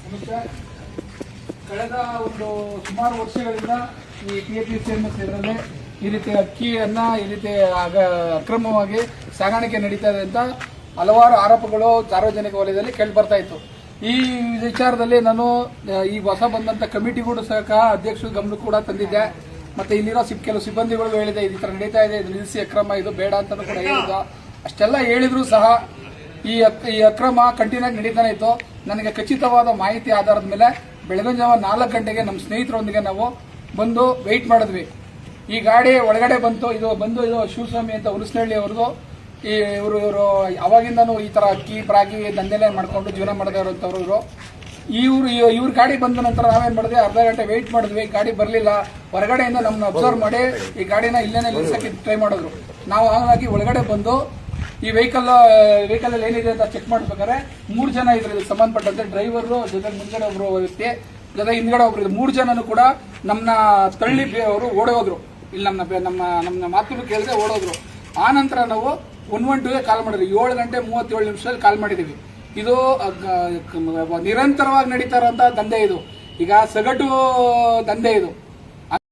ನಮಸ್ತೆ. ಕಳೆದ ಒಂದು ಸುಮಾರು ವರ್ಷಗಳಿಂದ ಈ PAPCMS ಇದರಲ್ಲಿ ಈ ರೀತಿ ಅಕ್ಕಿಯನ್ನ ಈ ರೀತಿ ಅಕ್ರಮವಾಗಿ ಸಾಗಾಣಿಕೆ ನಡೀತಾ ಇದೆ ಅಂತ ಹಲವಾರು ಆರೋಪಗಳು ಸಾರ್ವಜನಿಕ ವಲಯದಲ್ಲಿ ಕೇಳಿ ಬರ್ತಾ ಇತ್ತು. ಈ ವಿಚಾರದಲ್ಲಿ ನಾನು ಈ ಹೊಸ ಬಂದಂತ ಕಮಿಟಿಗೂ ಸಹ ಅಧ್ಯಕ್ಷರ ಗಮನ ಕೂಡ ತಂದಿದ್ದೆ. ಮತ್ತೆ ಇಲ್ಲಿರೋ ಕೆಲವು ಸಿಬ್ಬಂದಿಗಳು ಹೇಳಿದೆ ಈ ತರ ನಡೀತಾ ಇದೆ, ಇದು ನಿಲ್ಲಿಸಿ ಅಕ್ರಮ, ಇದು ಬೇಡ ಅಂತ ಕೂಡ ಹೇಳಿದ. ಅಷ್ಟೆಲ್ಲ ಹೇಳಿದ್ರು ಸಹ ಈ ಅಕ್ರಮ ಕಂಟಿನ್ಯೂ ನಡೀತಾನೆ ಇತ್ತು. ನನಗೆ ಖಚಿತವಾದ ಮಾಹಿತಿ ಆಧಾರದ ಮೇಲೆ ಬೆಳಗಿನ ಜಾವ 4 ಗಂಟೆಗೆ ನಮ್ಮ ಸ್ನೇಹಿತರೊಂದಿಗೆ ನಾವು ಬಂದು ವೆಯ್ಟ್ ಮಾಡಿದ್ವಿ. ಈ ಗಾಡಿ ಒಳಗಡೆ ಬಂತು. ಇದು ಶಿವಸ್ವಾಮಿ ಅಂತ ಹುಣಸನಹಳ್ಳಿ ಅವ್ರದ್ದು. ಇವರು ಅವಾಗಿಂದನೂ ಈ ತರ ಅಕ್ಕಿ ಪ್ರಾಗಿ ದಂಧೆಲೆ ಮಾಡ್ಕೊಂಡು ಜೀವನ ಮಾಡದೇ ಇರೋಂಥವ್ರು ಇವ್ರ ಗಾಡಿ ಬಂದ ನಂತರ ನಾವೇನ್ ಮಾಡಿದ್ವಿ, ಅರ್ಧ ಗಂಟೆ ವೆಯ್ಟ್ ಮಾಡಿದ್ವಿ. ಗಾಡಿ ಬರಲಿಲ್ಲ. ಹೊರಗಡೆಯಿಂದ ನಮ್ಮನ್ನ ಅಬ್ಸರ್ವ್ ಮಾಡಿ ಈ ಗಾಡಿನ ಇಲ್ಲೇನೆ ನಿಲ್ಸಕ್ಕೆ ಟ್ರೈ ಮಾಡಿದ್ರು. ನಾವು ಹಾಗಾಗಿ ಒಳಗಡೆ ಬಂದು ಈ ವೆಹಿಕಲ್ ಅಲ್ಲಿ ಏನಿದೆ ಅಂತ ಚೆಕ್ ಮಾಡ್ಬೇಕಾದ್ರೆ 3 ಜನ ಇದ್ರು ಇದಕ್ಕೆ ಸಂಬಂಧಪಟ್ಟಂತೆ. ಡ್ರೈವರ್ ಜೊತೆ ಮುಂದ್ಗಡೆ ಒಬ್ರು ವ್ಯಕ್ತಿ, ಜೊತೆ ಹಿಂದ್ಗಡೆ ಒಬ್ರು, 3 ಜನನು ಕೂಡ ನಮ್ಮನ್ನ ತಳ್ಳಿ ಅವರು ಓಡಿ ಹೋದ್ರು. ಇಲ್ಲಿ ನಮ್ಮ ಮಾತನ್ನು ಕೇಳದೆ ಓಡೋದ್ರು. ಆ ನಂತರ ನಾವು 112ಗೆ ಕಾಲ್ ಮಾಡಿದ್ವಿ. 7 ಗಂಟೆ 37 ನಿಮಿಷದಲ್ಲಿ ಕಾಲ್ ಮಾಡಿದೀವಿ. ಇದು ನಿರಂತರವಾಗಿ ನಡೀತಾ ಇರುವಂತಹ ದಂಧೆ. ಇದು ಈಗ ಸಗಟು ದಂಧೆ ಇದು.